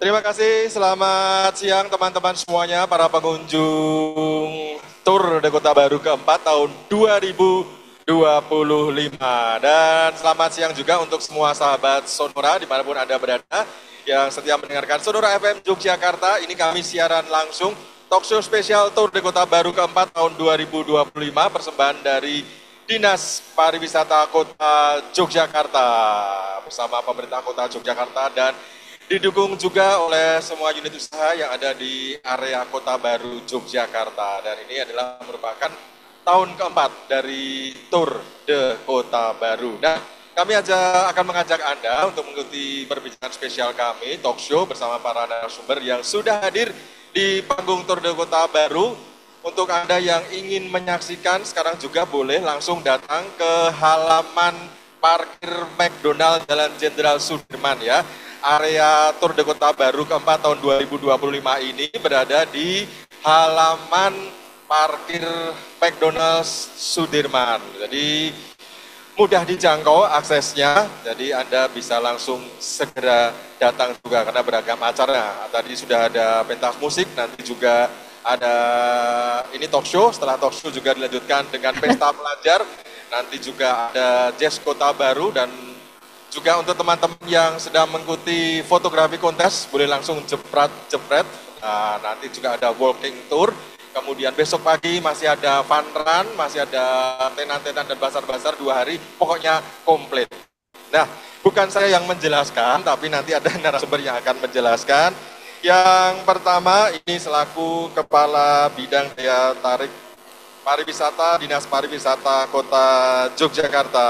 Terima kasih, selamat siang teman-teman semuanya, para pengunjung Tour de Kota Baru keempat tahun 2025. Dan selamat siang juga untuk semua sahabat Sonora dimanapun Anda berada yang setia mendengarkan Sonora FM Yogyakarta. Ini kami siaran langsung talkshow spesial Tour de Kota Baru keempat tahun 2025, persembahan dari Dinas Pariwisata Kota Yogyakarta bersama pemerintah Kota Yogyakarta dan didukung juga oleh semua unit usaha yang ada di area Kota Baru Yogyakarta. Dan ini adalah merupakan tahun keempat dari Tour de Kota Baru. Nah, kami akan mengajak Anda untuk mengikuti perbincangan spesial kami, talk show bersama para narasumber yang sudah hadir di panggung Tour de Kota Baru. Untuk Anda yang ingin menyaksikan, sekarang juga boleh langsung datang ke halaman parkir McDonald Jalan Jenderal Sudirman ya. Area Tour de Kota Baru keempat tahun 2025 ini berada di halaman parkir McDonald's Sudirman. Jadi mudah dijangkau aksesnya, jadi Anda bisa langsung segera datang juga karena beragam acara. Tadi sudah ada pentas musik, nanti juga ada ini talk show, setelah talk show juga dilanjutkan dengan pesta pelajar, nanti juga ada jazz Kota Baru, dan juga untuk teman-teman yang sedang mengikuti fotografi kontes, boleh langsung jepret. Nah, nanti juga ada walking tour. Kemudian besok pagi masih ada fun run, masih ada tenan-tenan dan basar-basar 2 hari. Pokoknya komplit. Nah, bukan saya yang menjelaskan, tapi nanti ada narasumber yang akan menjelaskan. Yang pertama, ini selaku Kepala Bidang Daya Tarik Pariwisata, Dinas Pariwisata Kota Yogyakarta,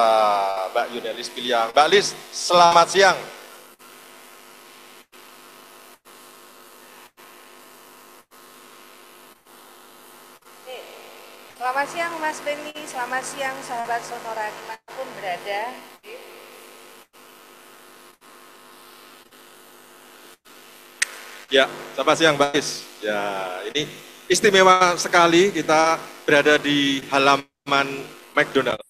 Mbak Yunelis Piliang. Mbak Lis, selamat siang. Selamat siang Mas Beni, selamat siang sahabat Sonora dimanapun berada. Ya, selamat siang Mbak Lis. Ya, ini istimewa sekali kita berada di halaman McDonald.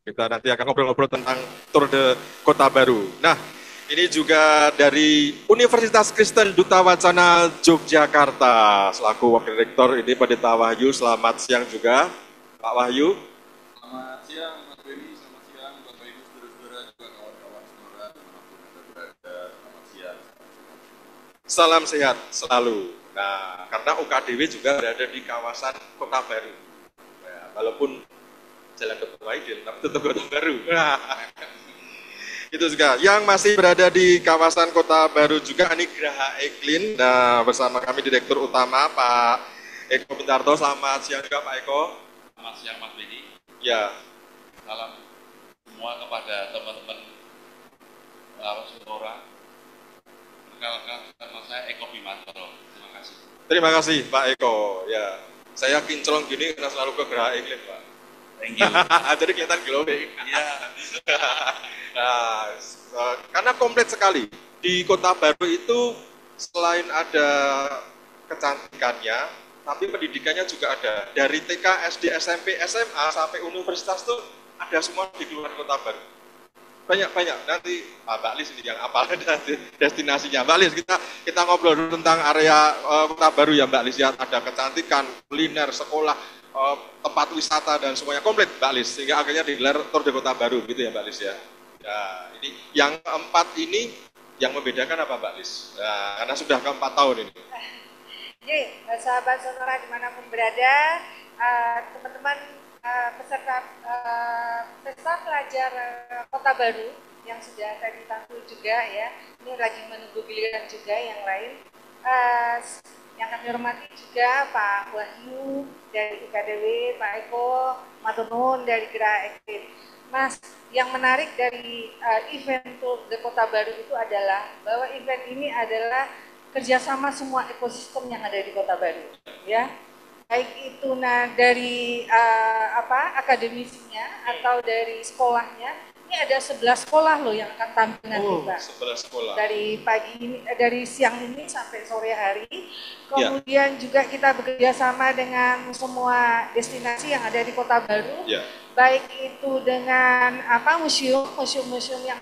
Kita nanti akan ngobrol-ngobrol tentang Tour de Kota Baru. Nah, ini juga dari Universitas Kristen Duta Wacana Yogyakarta. Selaku Wakil Rektor ini Pendeta Wahyu, selamat siang juga Pak Wahyu. Selamat siang Mas Beni, selamat siang Bapak Ibu saudara-saudara juga kawan-kawan Sonora dimanapun Anda berada, selamat siang. Salam sehat selalu. Nah, karena UKDW juga berada di kawasan Kota Baru. Ya, walaupun Jalan Dr. Wahidin, tapi tetap Kota Baru. Itu juga. Yang masih berada di kawasan Kota Baru juga, ini Graha Eklin. Nah, bersama kami Direktur Utama Pak Eko Pintarto. Selamat siang juga Pak Eko. Selamat siang Mas Beni. Ya. Salam semua kepada teman-teman Sonora. Perkenalkan nama saya Eko Bimantoro. Terima kasih. Terima kasih Pak Eko. Ya, saya kinclong gini karena selalu ke Graha Eklin Pak. Thank you. Jadi kelihatan glowing. Iya. Nah, karena komplit sekali. Di Kota Baru itu selain ada kecantikannya, tapi pendidikannya juga ada. Dari TK, SD, SMP, SMA sampai universitas tuh ada semua di luar Kota Baru. Banyak-banyak. Nanti Mbak Lis ini yang apal destinasinya. Mbak Lis, kita ngobrol dulu tentang area Kota Baru ya Mbak Lis. Ya, ada kecantikan, kuliner, sekolah, tempat wisata dan semuanya komplit Mbak Lis, sehingga akhirnya digelar Tour de Kota Baru gitu ya Mbak Lis ya. Ya, ini yang keempat ini yang membedakan apa Mbak Lis? Nah, karena sudah keempat tahun ini. Jadi, sahabat Sonora dimanapun berada, teman-teman peserta pesta pelajar Kota Baru yang sudah tadi tampil juga ya, ini lagi menunggu giliran juga yang lain. Yang kami hormati juga Pak Wahyu dari UKDW, Pak Eko Matunun dari Graha Eklin. Mas, yang menarik dari event Tour de Kota Baru itu adalah bahwa event ini adalah kerjasama semua ekosistem yang ada di Kota Baru, ya. Baik itu dari akademisinya atau dari sekolahnya. Ini ada 11 sekolah loh yang akan tampil nanti, Pak. 11 sekolah. Dari pagi ini, dari siang ini sampai sore hari. Kemudian juga kita bekerja sama dengan semua destinasi yang ada di Kota Baru. baik itu dengan museum-museum yang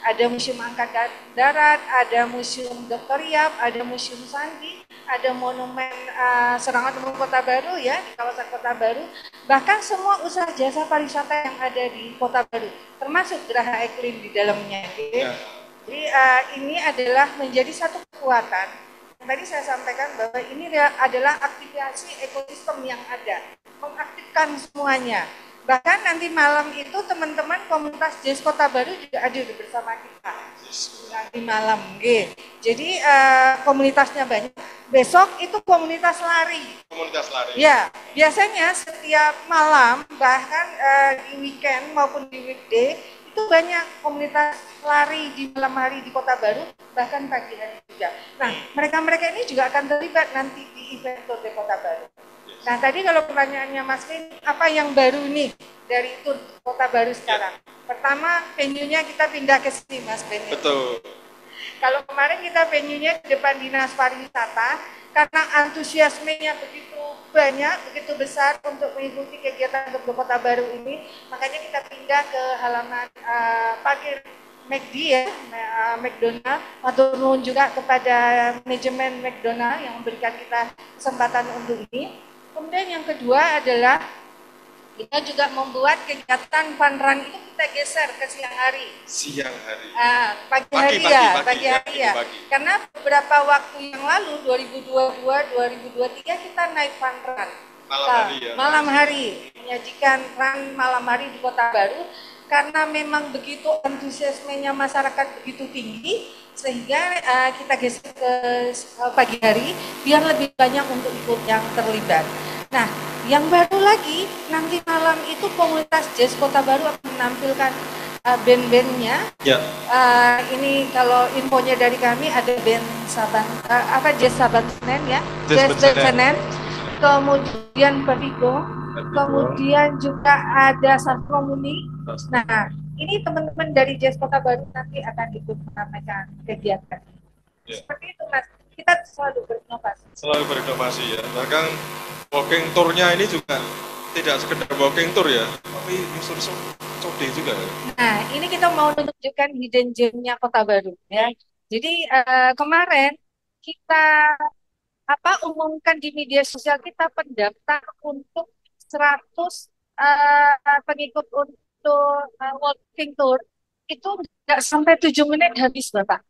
ada museum angkatan darat, ada museum Dr. Yap, ada museum Sandi, ada monumen Serangan Umum Kota Baru ya di kawasan Kota Baru, bahkan semua usaha jasa pariwisata yang ada di Kota Baru, termasuk Geraha Iklim di dalamnya. Gitu. Ya. Jadi ini adalah menjadi satu kekuatan. Tadi saya sampaikan bahwa ini adalah aktivasi ekosistem yang ada, mengaktifkan semuanya. Bahkan nanti malam itu teman-teman komunitas Jazz Kota Baru juga hadir bersama kita nanti malam. Gitu. Jadi komunitasnya banyak. Besok itu komunitas lari. Komunitas lari. Ya, biasanya setiap malam bahkan di weekend maupun di weekday itu banyak komunitas lari di malam hari di Kota Baru, bahkan pagi hari juga. Nah, mereka-mereka ini juga akan terlibat nanti di event Tour de Kota Baru. Nah, tadi kalau pertanyaannya Mas Vin, apa yang baru nih dari Tour Kota Baru sekarang? Pertama, venue-nya kita pindah ke sini, Mas Vin. Betul. Kalau kemarin kita venue-nya di depan Dinas Pariwisata, karena antusiasmenya begitu banyak, begitu besar untuk mengikuti kegiatan Tour Kota Baru ini, makanya kita pindah ke halaman parkir McD ya, McDonald. Matur nuwun juga kepada manajemen McDonald yang memberikan kita kesempatan untuk ini. Kemudian yang kedua adalah kita juga membuat kegiatan fun run itu kita geser ke siang hari. Siang hari. Pagi hari ya. Karena beberapa waktu yang lalu 2022-2023 kita naik fun run. Malam hari menyajikan run malam hari di Kota Baru karena memang begitu antusiasmenya masyarakat begitu tinggi sehingga kita geser ke pagi hari biar lebih banyak untuk ikut yang terlibat. Nah, yang baru lagi nanti malam itu komunitas Jazz Kota Baru akan menampilkan band-bandnya. Ya. Ini kalau infonya dari kami ada band Jazz Saban Senen ya, Jazz Senen. Kemudian Bavigo, kemudian juga ada Sastro Muni. Nah, ini teman-teman dari Jazz Kota Baru nanti akan ikut menyampaikan kegiatan. Ya. Seperti itu Mas, kita selalu berinovasi. Selalu berinovasi ya, bahkan walking tour-nya ini juga tidak sekedar walking tour ya, tapi unsur code juga ya. Nah, ini kita mau menunjukkan hidden gem-nya Kota Baru ya. Jadi kemarin kita umumkan di media sosial kita pendaftar untuk 100 pengikut untuk walking tour itu nggak sampai 7 menit habis Bapak.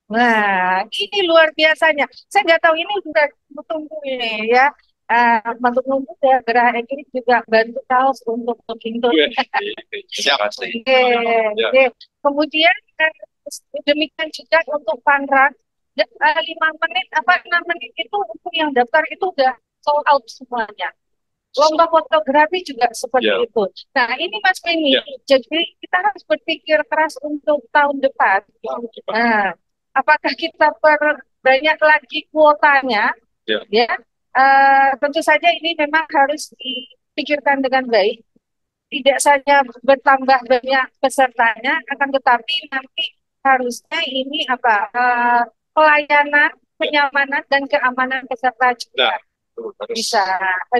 Nah, ini luar biasanya. Saya nggak tahu ini sudah tunggu ini ya. Untuk nunggu ya, Geraha Ekiri juga bantu kaos untuk walking tour. Siapa sih? Kemudian demikian juga untuk fun run. 5 menit 6 menit itu untuk yang daftar itu udah sold out semuanya. Lomba fotografi juga seperti itu. Nah ini Mas Beni, jadi kita harus berpikir keras untuk tahun depan. Nah, apakah kita perbanyak lagi kuotanya? Ya, tentu saja ini memang harus dipikirkan dengan baik. Tidak saja bertambah banyak pesertanya, akan tetapi nanti harusnya ini pelayanan, kenyamanan, dan keamanan peserta juga bisa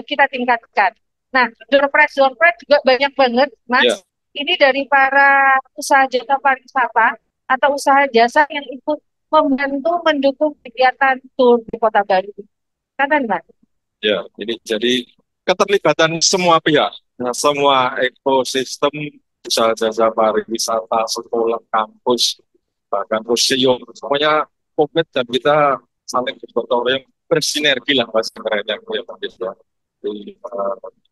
kita tingkatkan. Nah, door prize juga banyak banget, Mas. Ini dari para usaha jasa pariwisata atau usaha jasa yang ikut membantu mendukung kegiatan tour di Kota Baru. Kan, Mas? Ya, ini jadi keterlibatan semua pihak, semua ekosistem usaha jasa pariwisata, sekolah, kampus, bahkan museum, semuanya komplit dan kita saling bergotong royong bersinergi lah bahasa kerennya ya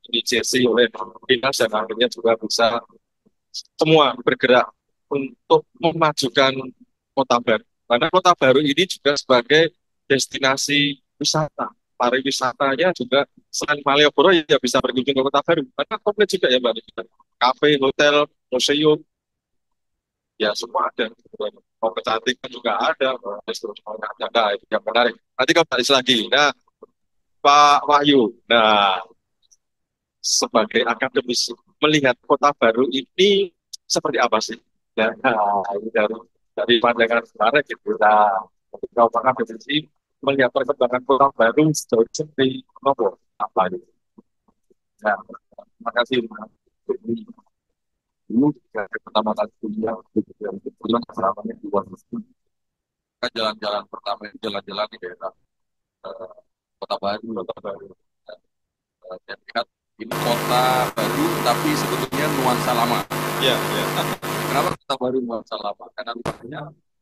inisiasi oleh dinas dan akhirnya juga bisa semua bergerak untuk memajukan Kota Baru. Karena Kota Baru ini juga sebagai destinasi wisata, pariwisatanya juga selain Malioboro ya bisa berkunjung ke Kota Baru. Karena komplit juga ya Mbak, kafe, hotel, museum, ya semua ada. Mau kecantikan juga ada, ada itu yang menarik. Nanti kau balik lagi. Nah, Pak Wahyu, nah sebagai akademisi melihat Kota Baru ini seperti apa sih? Ya, nah, ini dari pandangan sekarang gitu. Nah, kau akademisi melihat perkembangan Kota Baru sejauh seperti apa itu? Nah, terima kasih. Dulu pertama kali kuliah yang kebetulan asramanya di luar negeri. Kita jalan-jalan pertama itu jalan-jalan di daerah eh, Kota Baru. Saya lihat ini kota baru tapi sebetulnya nuansa lama. Ya, ya. Kenapa Kota Baru nuansa lama? Karena rupanya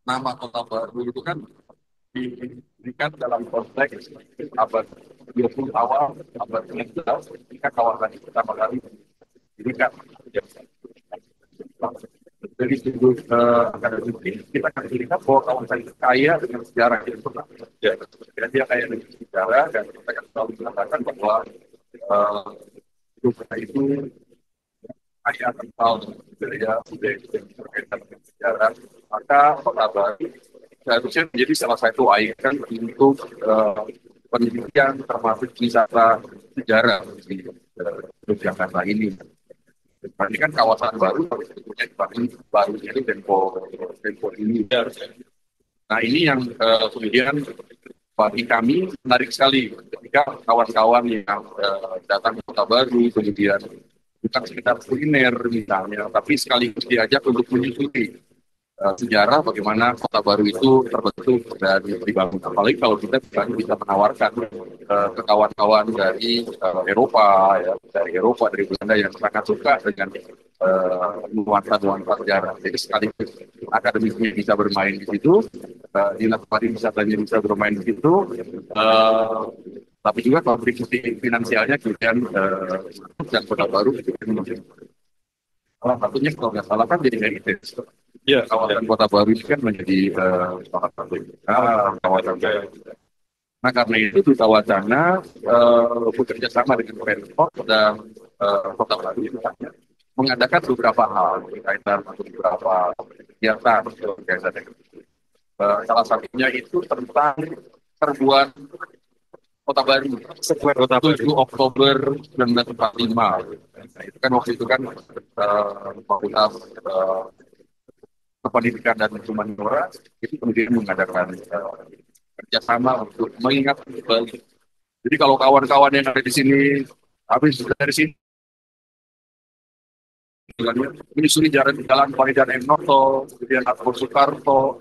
nama Kota Baru itu kan diberikan dalam konteks abad 20 awal, abad 19, ketika kawasan itu pertama kali diberikan. Dari sudut akademik kita akan melihat bahwa kawasan itu kaya dengan sejarah yang pernah. Ya, dan dia kaya dengan sejarah dan kita akan selalu mengatakan bahwa itu kaya kental budaya yang berkaitan dengan sejarah. Maka Kota Baru seharusnya menjadi salah satu ikon untuk penelitian termasuk wisata sejarah di Yogyakarta ini. Ini kan kawasan baru, punya baru ini Tempo ini. Nah ini yang kemudian bagi kami menarik sekali ketika kawan-kawan yang datang ke Kota Baru kemudian bukan sekedar kuliner misalnya, tapi sekaligus diajak untuk menyusuri sejarah bagaimana Kota Baru itu terbentuk dan dibangun. Apalagi kalau kita bisa menawarkan ke kawan-kawan dari Eropa, ya, dari Belanda yang sangat suka dengan nuansa-nuansa sejarah. Jadi sekaligus akademiknya bisa bermain di situ, dinas pariwisatanya bisa bermain di situ, tapi juga kontribusi finansialnya kemudian dan Kota Baru itu salah satunya kalau nggak salah kan jadi heritage. Ya, kawasan Kota Baru ini kan menjadi salah satu kawasan. Nah karena itu Duta Wacana bekerja sama dengan Pemkot dan Kota Baru itu mengadakan beberapa hal berkaitan dengan beberapa kegiatan berkaitan dengan salah satunya itu tentang serbuan Kota Baru, Square Kota Baru 7 Oktober 1945. Nah, itu kan waktu itu kan Fakultas Pendidikan dan Humaniora itu kemudian mengadakan kerjasama untuk mengingat kembali. Jadi kalau kawan-kawan yang ada di sini habis dari sini menyusuri jalan Paridan Enoto, kemudian Akbar Soekarto,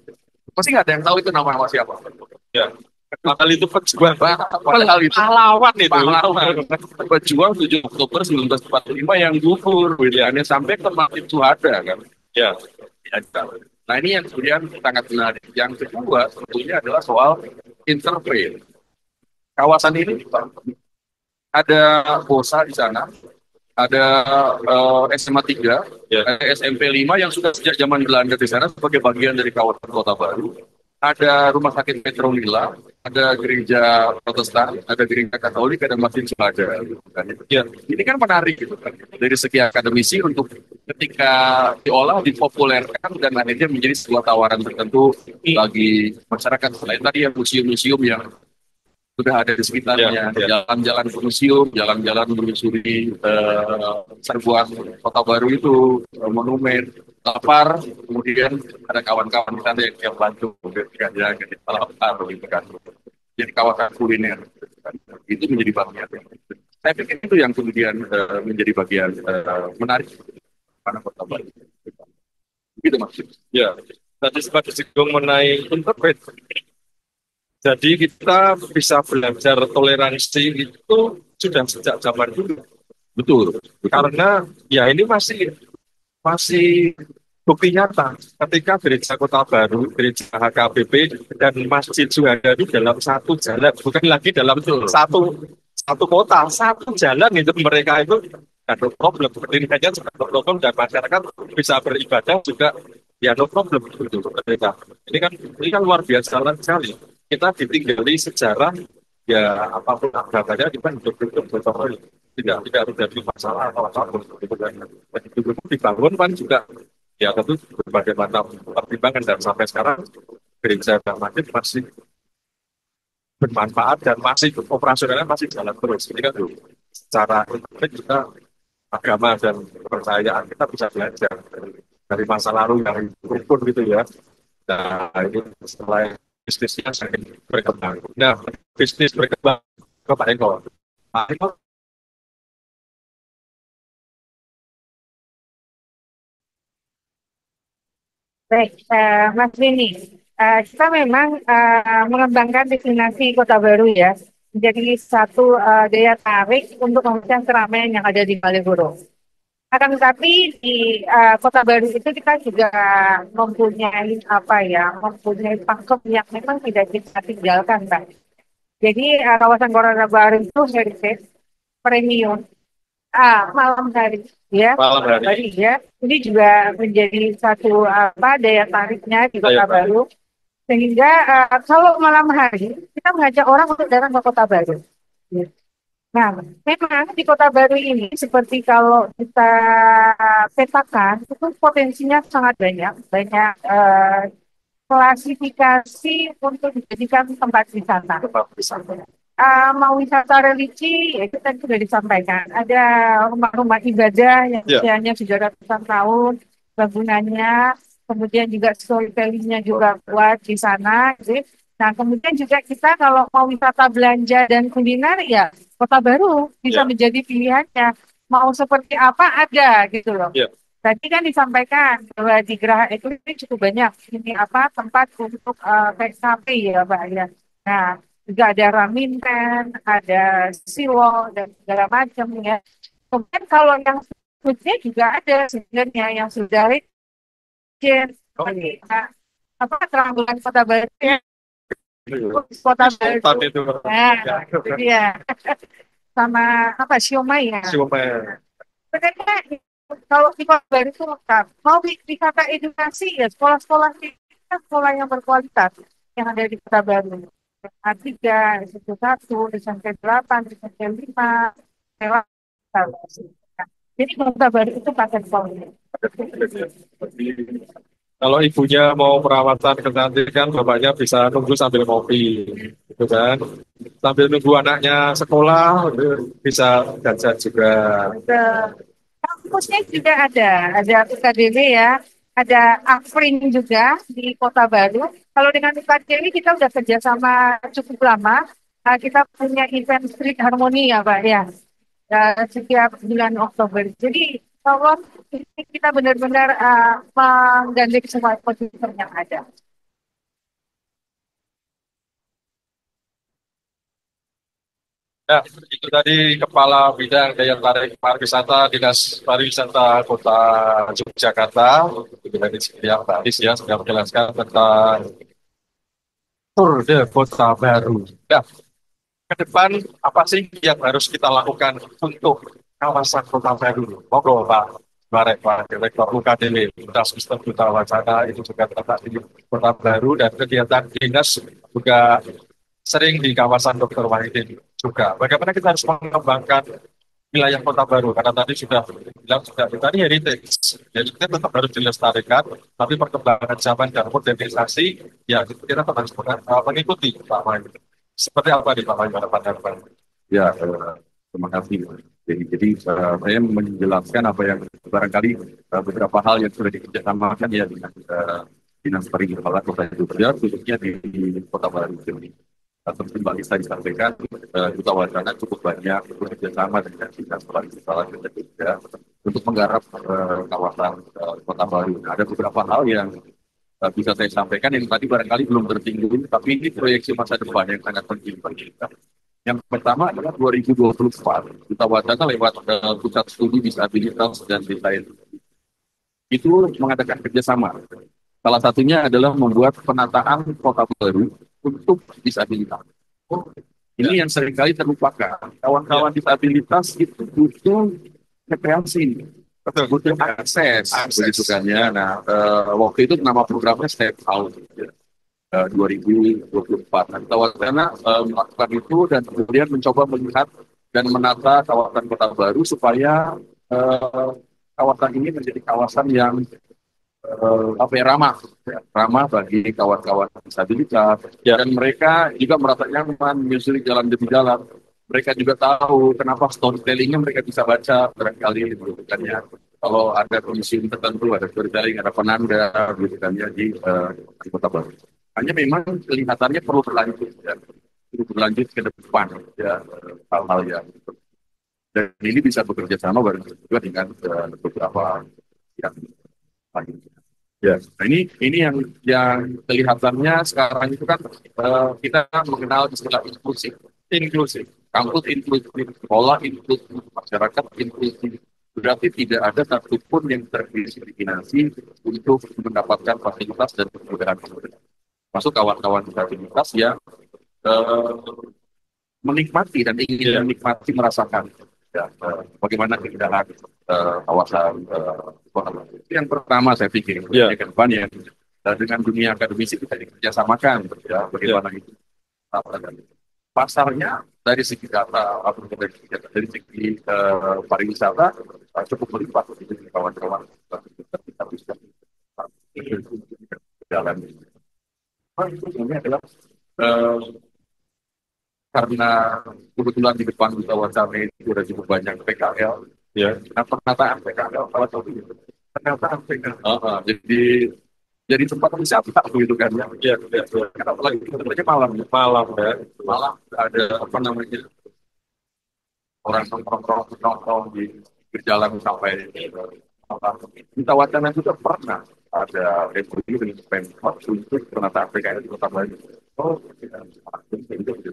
pasti nggak ada yang tahu itu nama siapa. Ya. Padahal itu pejuang, padahal itu pahlawan itu. Pahlawan. Pejuang 7 Oktober 1945 yang gugur, pilihannya sampai ke Masjid Syuhada kan. Ya. Nah ini yang kemudian sangat menarik. Yang kedua tentunya adalah soal interface. Kawasan ini ada BOSA di sana, ada SMA 3, ya. Ada SMP 5 yang sudah sejak zaman Belanda di sana sebagai bagian dari kawasan Kota Baru. Ada rumah sakit Petro Lila, ada gereja Protestan, ada gereja Katolik, ada masjid Syuhada. Ya, ini kan menarik gitu kan. Dari segi akademisi untuk ketika diolah, dipopulerkan dan akhirnya menjadi sebuah tawaran tertentu bagi masyarakat. Selain tadi ya museum-museum yang sudah ada di sekitarnya, jalan-jalan ke museum, jalan-jalan menyusuri serbuan Kota Baru itu, monumen, lapar, kemudian ada kawan-kawan di sana yang bantu jalan ke lapar gitu kan. Jadi kawasan kuliner itu menjadi bagian. Saya pikir itu yang kemudian menjadi bagian menarik mana Kota Baru. Gitu maksudnya. Ya, tadi sempat disinggung mengenai interpret. Jadi kita bisa belajar toleransi itu sudah sejak zaman dulu. Betul. Karena ya ini masih bukti nyata ketika gereja Kota Baru, gereja HKBP dan Masjid Syuhada itu dalam satu jalan, bukan lagi dalam satu kota, satu jalan itu mereka itu ada problem. Pendidikannya juga no problem dan masyarakat bisa beribadah juga ya no problem itu mereka. Ini kan luar biasa sekali. Kita ditinggali sejarah ya apapun agamanya kita hidup tidak terjadi masalah atau apapun gitu kan. Dan itu dibangun kan juga ya tentu berbagai macam pertimbangan dan sampai sekarang gereja dan masjid masih bermanfaat dan masih operasionalnya masih jalan terus. Jadi kan secara internet kita agama dan kepercayaan kita bisa belajar dari masa lalu yang rukun gitu ya. Nah ini setelah bisnisnya semakin berkembang. Nah, bisnis berkembang ke Pak Eko. Pak Eko Baik, Mas Rini, kita memang mengembangkan destinasi Kota Baru ya, menjadi satu daya tarik untuk mengusir keramaian yang ada di Malioboro. Akan tetapi di Kota Baru itu kita juga mempunyai apa ya, mempunyai pakem yang memang tidak bisa tinggalkan, Mbak. Jadi kawasan Kota Baru itu heritage premium. Malam hari ya, Malam malam hari. hari ya. Ini juga menjadi satu apa daya tariknya di Kota Daya tarik. Baru. Sehingga kalau malam hari kita mengajak orang untuk datang ke Kota Baru. Ya. Nah, memang di Kota Baru ini seperti kalau kita petakan itu potensinya sangat banyak, banyak klasifikasi untuk dijadikan tempat wisata. Tempat wisata. Mau wisata religi, ya itu tadi sudah disampaikan. Ada rumah-rumah ibadah yang Ya. usianya sudah ratusan tahun, bangunannya, kemudian juga storytellingnya juga kuat di sana. Gitu. Nah, kemudian juga kita kalau mau wisata belanja dan kuliner, ya Kota Baru bisa Ya. menjadi pilihannya. Mau seperti apa ada gitu loh. Ya. Tadi kan disampaikan bahwa di Geraha itu ini cukup banyak ini apa tempat untuk kayak kafe ya, Pak ya. Nah, juga ada Raminten, ada Siwo dan segala macam ya. Kemudian kalau yang foodnya juga ada sebenarnya yang sudah legend seperti apa Terangbulan Kota Baru ya, Kota Baru. Sultan itu. Nah, Ya. itu dia. Sama apa siomay ya. Siomay. Sebenarnya kalau di Kota Baru itu lengkap. Mau wisata edukasi ya sekolah-sekolah kita sekolah yang berkualitas yang ada di Kota Baru. A3, S1, SMP 8, SMP 5, jadi Kota Baru itu paket poin. Kalau ibunya mau perawatan kecantikan, bapaknya bisa nunggu sambil ngopi, gitu kan. Sambil nunggu anaknya sekolah, bisa jajan juga. Kampusnya juga ada UKDW ya, ada Afrin juga di Kota Baru. Kalau dengan UKDW kita udah kerjasama cukup lama. Kita punya event Street Harmony ya Pak ya, setiap bulan Oktober. Jadi kalau kita benar-benar menggandeng semua ekosistem yang ada. Ya, itu tadi Kepala Bidang Daya Tarik Pariwisata Dinas Pariwisata Kota Yogyakarta, itu dari yang tadi ya sudah menjelaskan tentang Tour de Kota Baru. Ya, ke depan apa sih yang harus kita lakukan untuk kawasan Kota Baru? Monggo Pak Marek, Pak Direktur UKDW, Dinas Sistem Duta Wacana itu juga terletak di Kota Baru dan kegiatan dinas juga sering di kawasan Dr. Wahidin juga. Bagaimana kita harus mengembangkan wilayah Kota Baru? Karena tadi sudah bilang juga kita ini heritage, jadi kita tetap harus dilestarikan, tapi perkembangan zaman dan modernisasi, ya kita tetap harus mengikuti Pak Wahidin. Seperti apa nih Pak Wahidin harapan? Ya, terima kasih. Saya menjelaskan apa yang barangkali beberapa hal yang sudah dikerjasamakan ya dengan Dinas Pariwisata Kota Jogja, khususnya di Kota Baru ini. Seperti Mbak Lisa disampaikan, Duta Wacana cukup banyak bekerjasama dengan Dinas Pariwisata Kota Jogja untuk menggarap kawasan Kota Baru. Nah, ada beberapa hal yang bisa saya sampaikan yang tadi barangkali belum tersinggung, tapi ini proyeksi masa depan yang sangat penting bagi kita. Yang pertama adalah 2024, Duta Wacana lewat Pusat Studi Disabilitas dan Desain itu mengadakan kerjasama. Salah satunya adalah membuat penataan kota baru untuk disabilitas. Ini yang seringkali terlupakan. Kawan-kawan disabilitas itu butuh rekreasi, butuh akses, begitu kan ya. Nah, waktu itu nama programnya Step Out. 2024. Nah, Wacana melakukan itu dan kemudian mencoba melihat dan menata kawasan kota baru supaya kawasan ini menjadi kawasan yang ramah bagi kawan-kawan disabilitas dan mereka juga merasa nyaman menyusuri jalan demi jalan. Mereka juga tahu kenapa storytellingnya mereka bisa baca barangkali gitu kan ya. Kalau ada kondisi tertentu, ada storytelling, ada penanda gitu kan ya di Kota Baru. Hanya memang kelihatannya perlu berlanjut ya, perlu berlanjut ke depan ya hal-hal yang dan ini bisa bekerja sama bareng juga dengan beberapa yang lain. Ya, nah ini yang kelihatannya sekarang itu kan kita mengenal istilah inklusif, inklusif, kampus inklusif, sekolah inklusif, masyarakat inklusif. Berarti tidak ada satupun yang terdiskriminasi untuk mendapatkan fasilitas dan kemudahan. Masuk kawan-kawan disabilitas yang eh, menikmati dan ingin menikmati merasakan ya, bagaimana keindahan kawasan kota Batu. Itu yang pertama saya pikir ya ke depan yang dengan dunia akademisi kita dikerjasamakan ya bagaimana itu pasarnya dari segi data atau dari segi pariwisata cukup melimpah itu kawan-kawan kita bisa jalan. Itu sebenarnya adalah eh, karena kebetulan di depan kita wacana itu ada cukup banyak PKL, ya. Nah, penataan PKL, salah satu itu. Penataan PKL. Jadi tempat wisata begitu kan ya. Iya, iya, iya. Karena apalagi kita kerja malam, malam ya. Malam ada apa namanya orang nongkrong di berjalan sampai kita wacana juga pernah ada review dengan Pemkot untuk penataan PKL di Kota Bandung. Oh, kita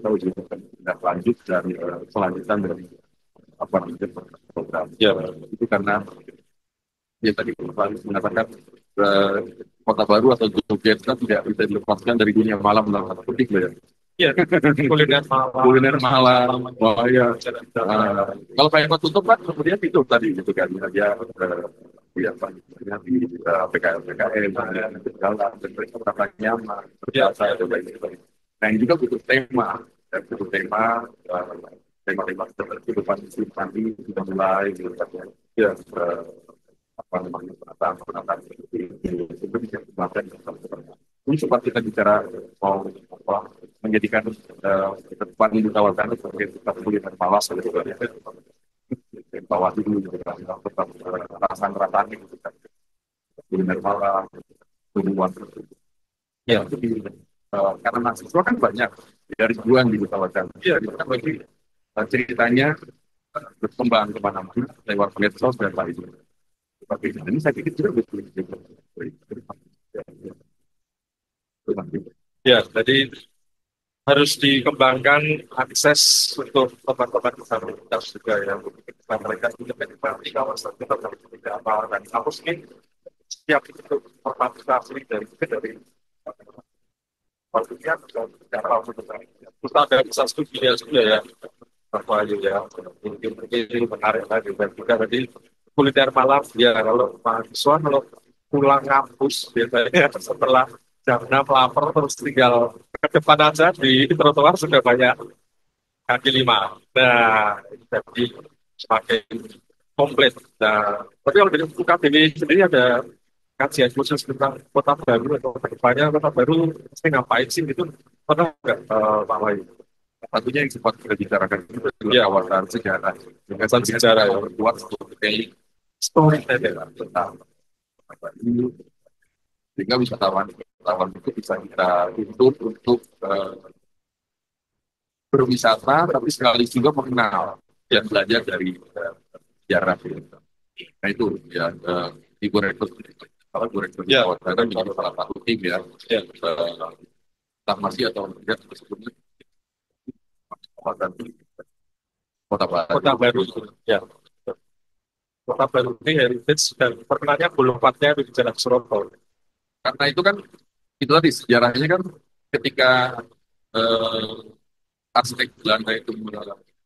tahu juga tindak lanjut dan selanjutan dari apa namanya program. Ya, itu karena ya tadi Pak mengatakan eh, Kota Baru atau Jogja tidak bisa dilepaskan dari dunia malam dalam tanda kutip ya. Iya, kuliner malam. Kuliner malam. Wah ya. Kalau kayak kau tutup kan kemudian itu tadi gitu kan dia ya apa nanti PKL PKL jalan dan mereka merasa nyaman berjasa dan lain-lain. Nah ini juga butuh tema dan butuh tema tema-tema seperti depan tadi sudah mulai gitu kan ya apa namanya penataan seperti itu bisa dikembangkan ini sempat kita bicara mau apa, menjadikan ke depan ini tawarkan sebagai tempat kuliner malas gitu kan ya bawah dulu gitu kan tetap rasaan gitu kan kuliner malas tujuan ya itu karena mahasiswa kan banyak dari ribuan di kawasan ya itu kan bagi ceritanya berkembang kemana-mana lewat medsos dan lain-lain. Tapi ini saya pikir juga betul. Ya, jadi harus dikembangkan akses untuk teman-teman disabilitas juga yang mereka juga menikmati kawasan kita tidak apa dan kampus ini setiap itu terfasilitasi dari waktunya cara untuk kita ada bisa studi juga ya apa aja ya mungkin ini menarik lagi dan juga tadi kuliner malam ya kalau mahasiswa kalau pulang kampus biasanya setelah jam 6 lapar terus tinggal ke depan aja di trotoar sudah banyak kaki lima. Nah, jadi semakin komplit. Nah, tapi kalau dari UKBW sendiri ada kajian khusus tentang kota baru atau kedepannya kota baru pasti ngapain sih gitu? Pernah nggak Pak Wahyu? Tentunya yang sempat kita bicarakan itu adalah kawasan sejarah. Kawasan sejarah yang berbuat storytelling, storytelling tentang apa ini, sehingga wisatawan itu bisa kita tuntut untuk berwisata, tapi sekali juga mengenal dan belajar dari sejarah. Nah itu ya Ibu Rektor, kalau Ibu Rektor di kawasan menjadi salah satu tim ya, entah masih atau tidak sebetulnya Kota Baru. Kota Baru, ya. Kota Baru ini heritage dan perkenalnya belum empatnya di Jalan Surabaya. Karena itu kan itu tadi sejarahnya kan ketika arsitek Belanda itu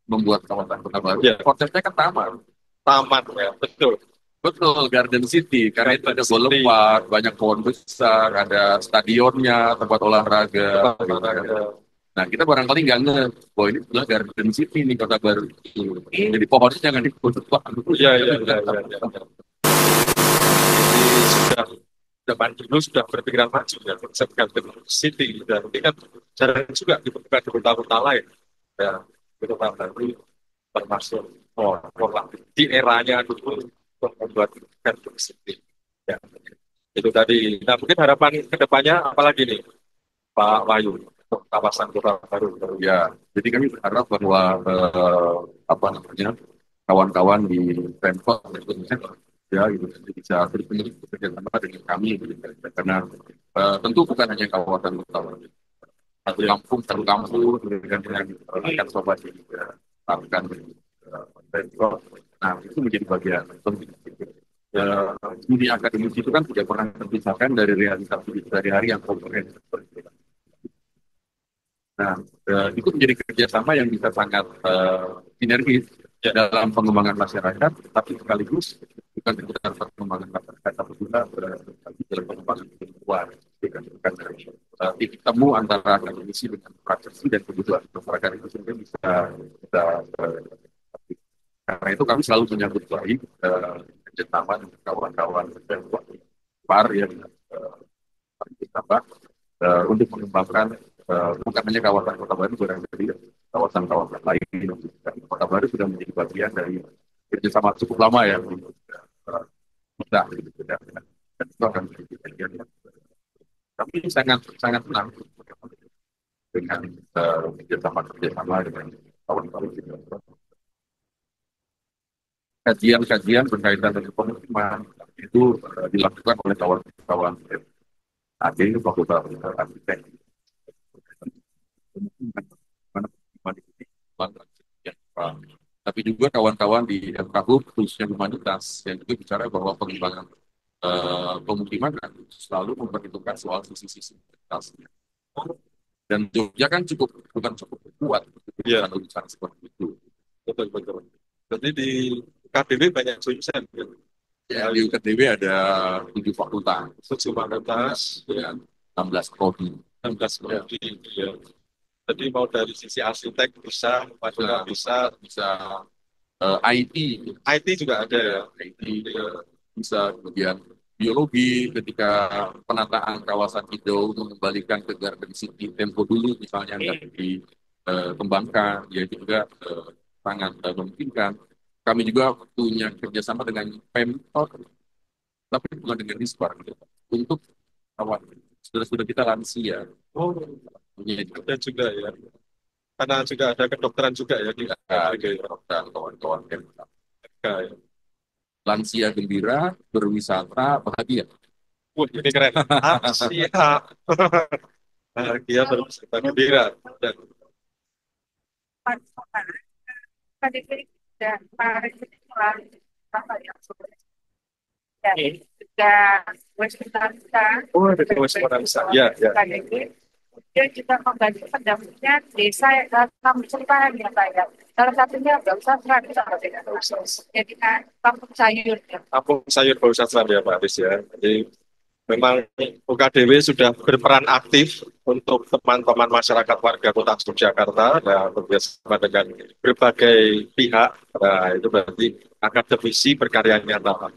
membuat kawasan Kota Baru, ya. Konsepnya kan taman. Taman ya, betul. Betul, Garden City. Karena itu ada boulevard, banyak pohon besar, ada stadionnya, tempat olahraga. Nah, kita barangkali nggak nge, bahwa ini adalah Garden City nih Kota Baru. Jadi pohonnya jangan ditutup. Iya, iya, iya. Jadi sudah dulu sudah berpikiran maju ya konsep Garden City dan ini kan jarang juga dibuka di kota-kota lain ya di Kota Baru termasuk di eranya dulu untuk membuat Garden City ya itu tadi. Nah mungkin harapan kedepannya apalagi nih Pak Wahyu untuk kawasan Kota Baru ya. Jadi kami berharap bahwa apa namanya kawan-kawan di Pemkot ya gitu bisa terus bekerja sama dengan kami gitu. Karena tentu bukan hanya kawasan utama, satu kampung dengan akan coba dilakukan pemprov. Nah itu menjadi bagian penting. Dunia akademis itu kan tidak pernah terpisahkan dari realisasi sehari-hari yang komprehensif. Nah, itu menjadi kerjasama yang bisa sangat sinergis dalam pengembangan masyarakat, tapi sekaligus bukan sekedar pengembangan masyarakat, tapi juga dalam pengembangan luar. Bukan titik temu antara akademisi dengan praktisi dan kebutuhan masyarakat itu sendiri bisa karena itu kami selalu menyambut baik kerjasama dengan kawan-kawan dan par yang kita untuk mengembangkan bukan hanya kawasan Kota Baru, barangkali kawasan-kawasan lain. Kota Baru sudah menjadi bagian dari kerjasama cukup lama ya untuk kita gitu, dan itu akan menjadi bagian yang kami sangat sangat senang dengan kerjasama dengan kawan-kawan kita. Kajian-kajian berkaitan dengan pemukiman itu dilakukan oleh kawan-kawan AD, Fakultas Arsitek. Tapi juga kawan-kawan di FKU khususnya humanitas yang juga bicara bahwa pengembangan pemukiman kan selalu memperhitungkan soal sisi-sisi humanitasnya. Dan Jogja kan bukan cukup kuat dengan urusan seperti itu. Betul, betul. Jadi di KDW banyak jurusan. Ya, di UKDW ada 7 fakultas. 7 fakultas, ya, 16 prodi. 16 prodi. Ya. Jadi mau dari sisi arsitek bisa, bisa IT. IT juga ada ya. IT bisa kemudian biologi ketika penataan kawasan hijau mengembalikan ke Garden City Tempo dulu misalnya nggak dikembangkan, ya itu juga sangat memungkinkan. Kami juga punya kerjasama dengan Pemkot, tapi bukan dengan Dispar untuk kawan sudah kita lansia. Oh, ada juga ya. Karena juga ada kedokteran juga ya di kawan-kawan ya. Lansia gembira, berwisata bahagia. Wah, ini keren. Siap. Bahagia berwisata gembira. Dan Tadi sudah kemarin apa yang sudah West Pitarisa. oh, ada West Pitarisa. Ya, ya. Dia juga membantu pendampingnya desa kampung Serpaan ya Pak ya. Salah satunya nggak usah jadi kampung sayur. Ya. Kampung sayur Bausa ya Pak Aris ya. Jadi memang UKDW sudah berperan aktif untuk teman-teman masyarakat warga Kota Yogyakarta dan bekerjasama dengan berbagai pihak. Nah, itu berarti akademisi berkarya nyata.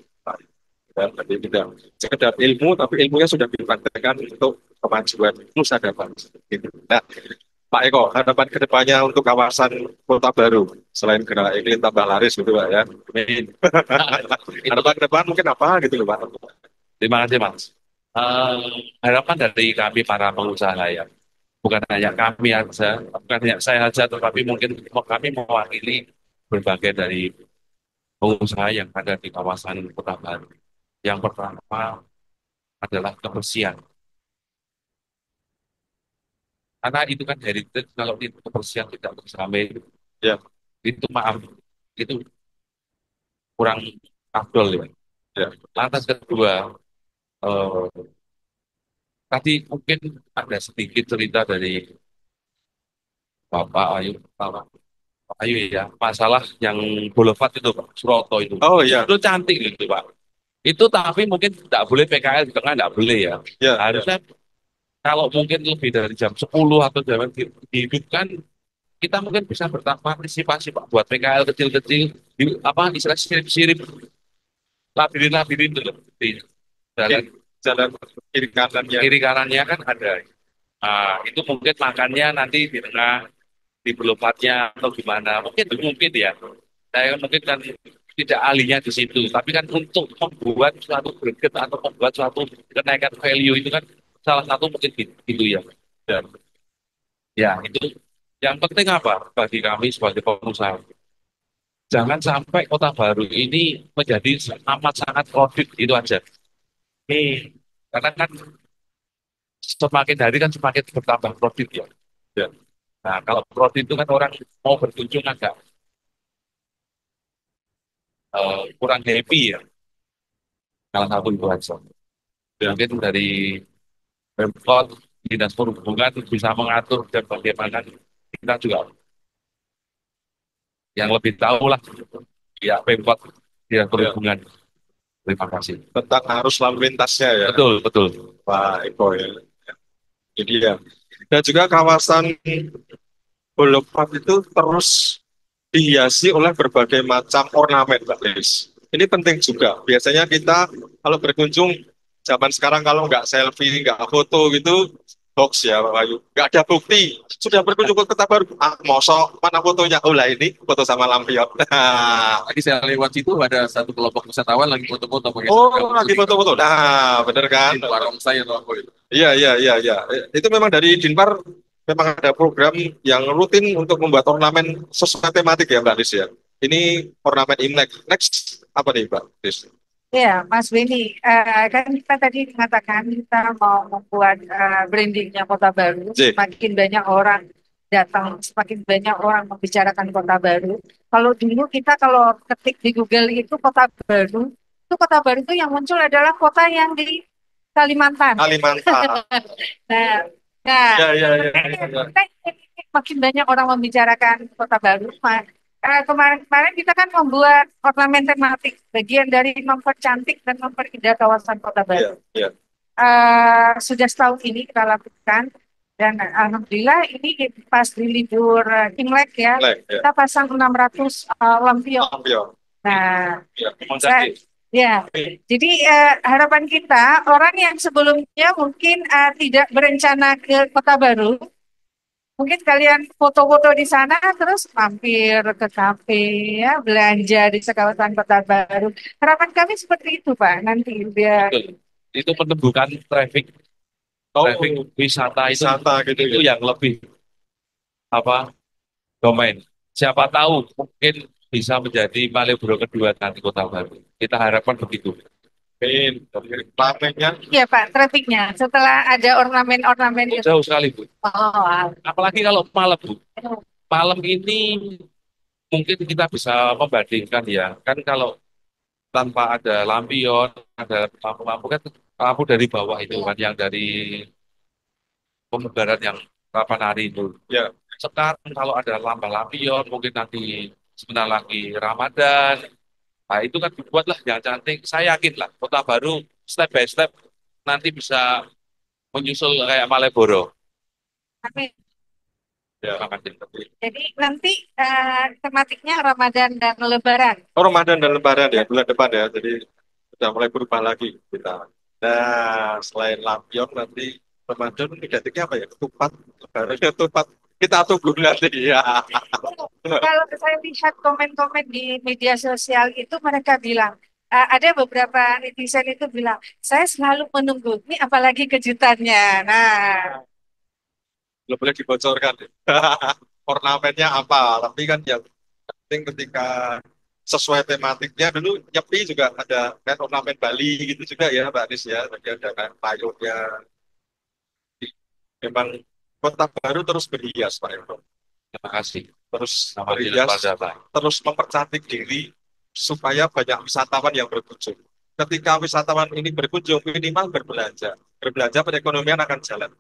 Ya, jadi tidak sekedar ilmu, tapi ilmunya sudah dipraktekkan untuk kemajuan nusa dan bangsa. Gitu. Nah, Pak Eko, harapan kedepannya untuk kawasan Kota Baru selain gerak iklim tambah laris gitu Pak ya. Amin. Harapan ke depan mungkin apa gitu loh Pak. Terima kasih Mas. Harapan dari kami para pengusaha ya, bukan hanya kami saja, bukan hanya saya saja, tetapi mungkin kami mewakili berbagai dari pengusaha yang ada di kawasan Kota Baru. Yang pertama adalah kebersihan. Karena itu kan heritage, kalau itu kebersihan tidak terjamin, Ya, itu maaf, itu kurang afdol ya. ya. Lantas kedua, eh, tadi mungkin ada sedikit cerita dari Bapak Ayu, Pak Ayu ya, masalah yang Boulevard itu Pak, Suroto itu. Oh iya. Itu cantik gitu Pak. Itu tapi mungkin tidak boleh PKL di tengah, tidak boleh ya. Ya, Harusnya kalau mungkin lebih dari jam 10 atau jam dihidupkan, kita mungkin bisa berpartisipasi Pak buat PKL kecil-kecil, apa istilah sirip-sirip, labirin-labirin itu loh. Di jalan, jalan kiri kanannya. kiri kanannya kan ada. Nah, itu mungkin makannya nanti di tengah, di belopatnya atau gimana. Mungkin ya. Saya mungkin kan tidak ahlinya di situ. Tapi kan untuk membuat suatu greget atau membuat suatu kenaikan value itu kan salah satu mungkin gitu ya. Dan ya itu yang penting apa bagi kami sebagai pengusaha? Jangan sampai Kota Baru ini menjadi amat sangat crowded itu aja. Nih, karena kan semakin hari kan semakin bertambah crowded ya. Ya. Nah, kalau crowded itu kan orang mau berkunjung agak kurang happy ya. Salah satu itu aja. Mungkin dari Pemkot, Dinas Perhubungan bisa mengatur dan bagaimana kita juga yang lebih tahu lah ya Pemkot, Dinas Ya. Perhubungan. Terima kasih. Tentang arus lalu lintasnya ya, Betul, betul. Pak Eko ya. Jadi ya. Dan juga kawasan Boulevard itu terus dihiasi oleh berbagai macam ornamen, Mbak Lis. Ini penting juga. Biasanya kita kalau berkunjung zaman sekarang kalau nggak selfie, nggak foto gitu, hoax ya Pak Bayu. Nggak ada bukti. Sudah berkunjung ke Kota Baru, mosok mana fotonya? Oh lah ini foto sama lampion. Nah, Tadi saya lewat situ ada satu kelompok wisatawan lagi foto-foto pakai oh seragam lagi kuning. foto-foto. Nah, bener kan? Di warung saya atau apa itu. Iya, iya, iya, iya. Itu memang dari Dinpar memang ada program yang rutin untuk membuat ornamen sesuai tematik ya Mbak Lis ya. Ini ornamen Imlek. Next apa nih Mbak Lis? Ya, Mas Beni, kan kita tadi mengatakan kita mau membuat brandingnya Kota Baru, J. semakin banyak orang datang, semakin banyak orang membicarakan Kota Baru. Kalau dulu kita kalau ketik di Google itu Kota Baru itu yang muncul adalah kota yang di Kalimantan. Kalimantan. Nah, nah, Ya, ya, ya, makanya ya. makin banyak orang membicarakan Kota Baru. Kemarin-kemarin kita kan membuat ornamen tematik, bagian dari mempercantik dan memperindah kawasan Kota Iya, Baru. iya. Sudah setahun ini kita lakukan, dan alhamdulillah ini pas di libur Imlek ya, Imlek, ya. kita pasang 600 lampion. Lampion. Nah, Ya, saya- ya, jadi harapan kita orang yang sebelumnya mungkin tidak berencana ke Kota Baru, mungkin kalian foto-foto di sana terus mampir ke kafe ya, belanja di kawasan Kota Baru. Harapan kami seperti itu Pak, nanti biar Betul. Itu menumbuhkan traffic Oh, wisata wisata gitu itu ya. yang lebih apa domain. Siapa tahu mungkin bisa menjadi Malioboro kedua nanti Kota Baru. Kita harapkan begitu. Amin. Ramennya ya Pak, trafiknya setelah ada ornamen-ornamen itu. Jauh sekali Bu. Oh, Apalagi kalau malam Bu. Malam ini mungkin kita bisa membandingkan ya. Kan kalau tanpa ada lampion, ada lampu-lampu kan lampu dari bawah itu kan yang dari pemutaran yang kapan hari itu. ya. Sekarang kalau ada lampion mungkin nanti sebentar lagi Ramadan. Nah itu kan dibuatlah yang cantik. Saya yakin lah Kota Baru step by step nanti bisa menyusul kayak Malioboro. amin. Ya. Terima kasih. Jadi nanti tematiknya Ramadan dan Lebaran. Oh, Ramadan dan Lebaran ya, bulan depan ya. Jadi sudah mulai berubah lagi kita. Nah, selain lampion nanti Ramadan identiknya apa ya? Ketupat. Lebarannya ketupat. Kita tunggu nanti ya. Kalau saya lihat komen-komen di media sosial itu mereka bilang, ada beberapa netizen itu bilang, saya selalu menunggu, ini apalagi kejutannya. Nah, Belum boleh dibocorkan. Ornamennya apa? Tapi kan yang penting ketika sesuai tematiknya dulu Nyepi juga ada kan ornamen Bali gitu juga ya Mbak Anis ya. Tadi ada kan payungnya. Memang Kota Baru terus berhias Pak Eko. Terima kasih. Terus Sama berhias, pada Pak. terus mempercantik diri supaya banyak wisatawan yang berkunjung. Ketika wisatawan ini berkunjung, minimal berbelanja. Berbelanja perekonomian akan jalan.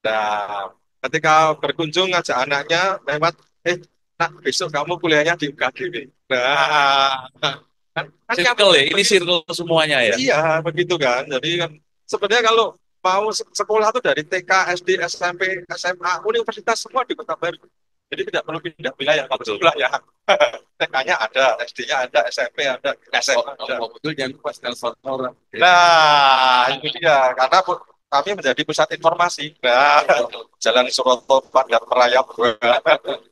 Nah, ketika berkunjung ngajak anaknya lewat, nak besok kamu kuliahnya di UKDW. Nah, kan Circle ya, ini circle semuanya ya. iya begitu kan. Jadi kan sebenarnya kalau mau sekolah tuh dari TK, SD, SMP, SMA, universitas semua di Kota Baru. Jadi tidak perlu pindah wilayah kalau sekolah ya. TK-nya ada, SD-nya ada, SMP ada, SMA ada. Betul jangan lupa telepon orang. Nah, itu dia. Karena kami menjadi pusat informasi. Nah, Jalan Suroto, Padat Merayap,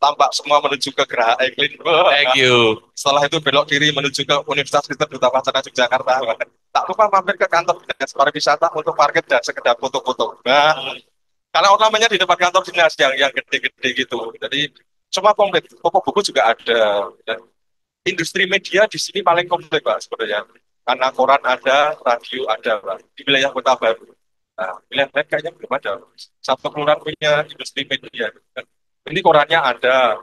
tampak semua menuju ke Geraha Eklin. Thank you. Setelah itu belok kiri menuju ke Universitas Kristen Duta Wacana Yogyakarta. Tak lupa mampir ke kantor dinas pariwisata untuk parkir dan sekedar foto-foto. Nah, karena ornamennya di depan kantor dinas yang gede-gede gitu. Jadi semua komplit. Toko buku juga ada. industri media di sini paling kompleks Pak sebenarnya. Karena koran ada, radio ada Pak. Di wilayah Kota Baru. Nah, wilayah lain kayaknya belum ada. Satu kelurahan punya industri media. Ini korannya ada,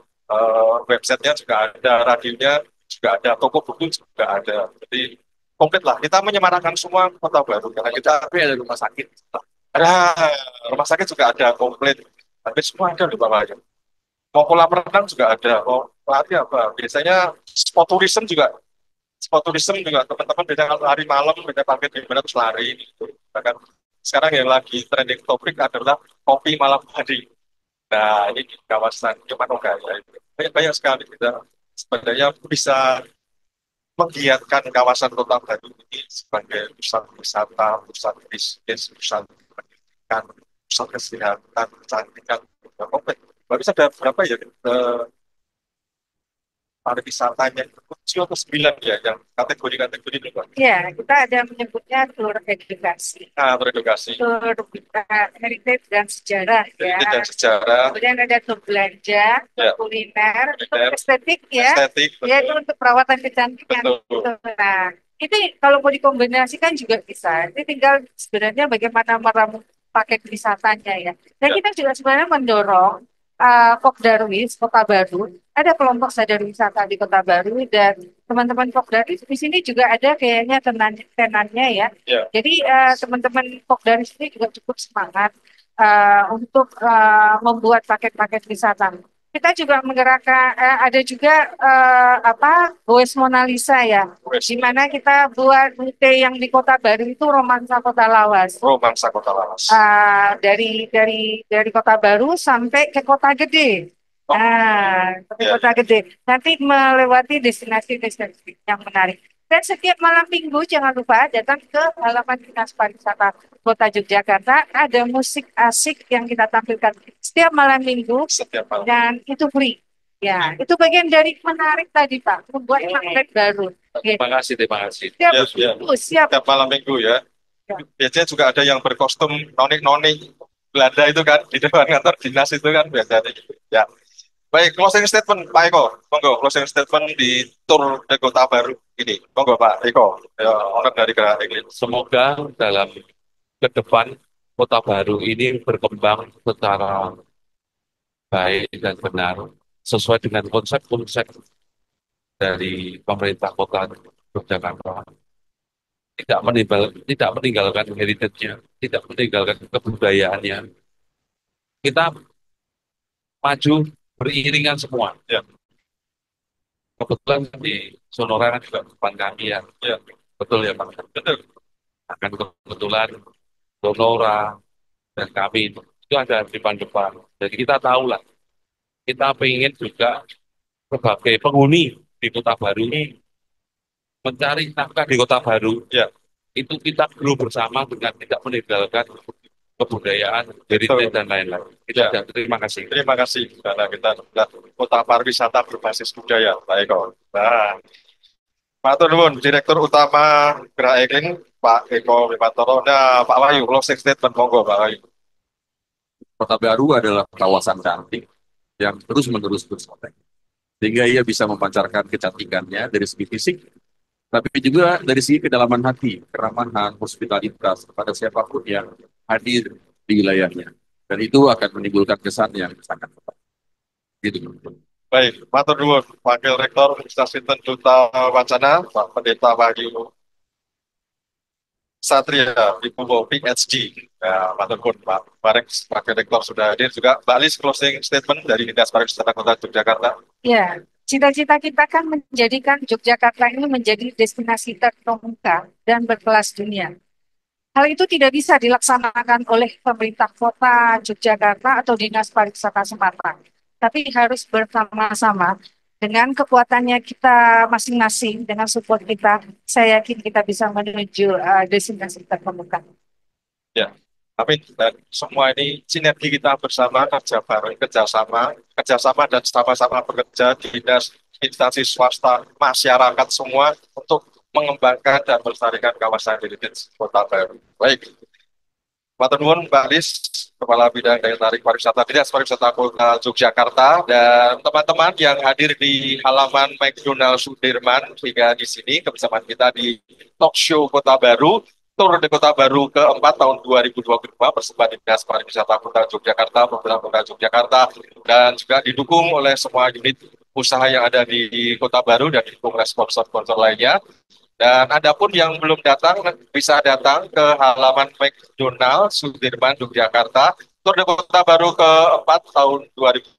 websitenya juga ada, radionya juga ada, toko buku juga ada. Jadi komplit lah. Kita menyemarakan semua Kota Baru karena kita Tapi ada rumah sakit. ada rumah sakit juga ada komplit. Tapi semua ada di bawahnya. Mau kolam renang juga ada. Mau lari apa? Biasanya sport tourism juga teman-teman beda lari malam, beda pakai di mana terus lari gitu. Bahkan sekarang yang lagi trending topik adalah kopi malam hari. Nah, ini di kawasan Yomanogaya itu. Banyak sekali kita sebenarnya bisa menggiatkan kawasan Kota Baru ini sebagai pusat wisata, pusat bisnis, pusat pendidikan, pusat kesehatan, kecantikan. Oke, baru ada berapa ya pariwisatanya? 7 atau 9 ya yang kategori-kategori itu, Pak? Ya, kita ada menyebutnya tur edukasi, Nah, beredukasi, tur heritage dan sejarah ya. dan sejarah, Kemudian ada tur belanja, tur ya, kuliner, tur kuliner, estetik ya, estetik, ya itu untuk perawatan kecantikan. betul. Nah, itu kalau mau dikombinasikan juga bisa. Ini tinggal sebenarnya bagaimana meramu paket wisatanya ya. Dan Ya, kita juga sebenarnya mendorong Pokdarwis Kota Baru. Ada kelompok sadar wisata di Kota Baru dan teman-teman Pokdarwis di sini juga ada kayaknya tenannya ya. ya, Jadi teman-teman Pokdarwis ini juga cukup semangat untuk membuat paket-paket wisata. Kita juga menggerakkan ada juga Goes Mona Lisa ya, wes, di mana kita buat rute yang di Kota Baru itu romansa Kota Lawas. Bangsa Kota Lawas. Dari Kota Baru sampai ke Kota Gede. Oh, Ke ya, Kota Gede. Nanti melewati destinasi-destinasi yang menarik. Dan setiap malam minggu jangan lupa datang ke halaman Dinas Pariwisata Kota Yogyakarta. Ada musik asik yang kita tampilkan setiap malam minggu setiap malam. dan itu free. Ya, itu bagian dari menarik tadi Pak, membuat magnet baru. Oke. Terima kasih, terima kasih. Siap, Ya, ya. siap. Setiap malam minggu ya. Ya. Biasanya juga ada yang berkostum noni-noni Belanda itu kan di depan kantor dinas itu kan biasanya gitu. Ya. Baik, closing statement Pak Eko. Monggo closing statement di Tour de Kota Baru ini. Monggo Pak Eko. Ya, orang dari Gerak Iklim. Semoga dalam ke depan Kota Baru ini berkembang secara baik dan benar sesuai dengan konsep-konsep dari pemerintah Kota Yogyakarta. Tidak meninggalkan heritage-nya, tidak meninggalkan kebudayaannya. Kita maju beriringan semua. Ya, Kebetulan di Sonora kan juga depan kami ya. ya, Betul ya Pak. betul. Akan kebetulan Sonora dan kami itu ada di depan-depan. Jadi kita tahu lah, kita pengen juga sebagai penghuni di Kota Baru ini mencari nafkah di Kota Baru. Ya, Itu kita perlu bersama dengan tidak meninggalkan kebudayaan, betul. heritage dan lain-lain. Itu Ya. aja. Terima kasih. Terima kasih karena kita adalah kota pariwisata berbasis budaya, Pak Eko. Nah, Pak Turun, Direktur Utama Gerak Iklim, Pak Eko Wipatoro. Nah, Pak Wahyu, closing statement, monggo Pak Wahyu. Kota Baru adalah kawasan cantik yang terus-menerus bersolek. Sehingga ia bisa memancarkan kecantikannya dari segi fisik, tapi juga dari segi kedalaman hati, keramahan, hospitalitas kepada siapapun yang hadir di wilayahnya. Dan itu akan menimbulkan kesan yang sangat tepat. Gitu. Baik, Pak Turun, Wakil Rektor Universitas Kristen Duta Wacana, Pak Pendeta Wahyu Satria, Ibu PhD. Ya, Pak Turun, Pak Marek, Wakil Rektor sudah hadir juga. Mbak Lis, closing statement dari Dinas Pariwisata Kota Yogyakarta. Ya, cita-cita kita kan menjadikan Yogyakarta ini menjadi destinasi terkemuka dan berkelas dunia. Hal itu tidak bisa dilaksanakan oleh pemerintah kota Yogyakarta atau Dinas Pariwisata semata, tapi harus bersama-sama dengan kekuatannya kita masing-masing, dengan support kita, saya yakin kita bisa menuju destinasi terkemuka. Ya, amin. Dan semua ini sinergi kita bersama, kerja bareng, kerjasama dan sama-sama bekerja dinas, instansi swasta, masyarakat semua untuk mengembangkan dan melestarikan kawasan heritage Kota Baru. Baik, Matur nuwun Mbak Lis, Kepala Bidang Daya Tarik Pariwisata Dinas Pariwisata Kota Yogyakarta, dan teman-teman yang hadir di halaman McDonald Sudirman hingga di sini kebersamaan kita di Talk Show Kota Baru, Tour de Kota Baru keempat tahun 2025 bersama Dinas Pariwisata Kota Yogyakarta, Pemerintah Kota Yogyakarta, dan juga didukung oleh semua unit usaha yang ada di Kota Baru dan didukung oleh sponsor-sponsor lainnya. Dan adapun yang belum datang bisa datang ke halaman McDonald Sudirman Yogyakarta. Tour de Kota Baru keempat tahun 2025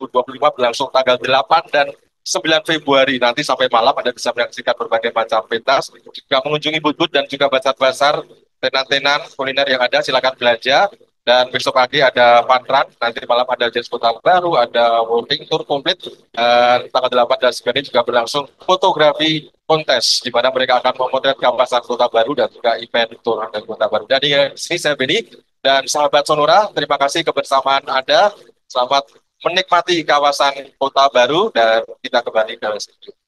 berlangsung tanggal 8 dan 9 Februari nanti sampai malam. Anda bisa menyaksikan berbagai macam pentas, juga mengunjungi booth-booth dan juga bazar-bazar, tenan-tenan kuliner yang ada. Silakan belanja. Dan besok pagi ada fun run, nanti malam ada Jazz Kota Baru, ada walking tour komplit, dan tanggal 8 dan 9 juga berlangsung fotografi kontes, di mana mereka akan memotret kawasan Kota Baru dan juga event tour dari Kota Baru. Dan di sini saya Beni, dan sahabat Sonora, terima kasih kebersamaan Anda, selamat menikmati kawasan Kota Baru, dan kita kembali ke studio.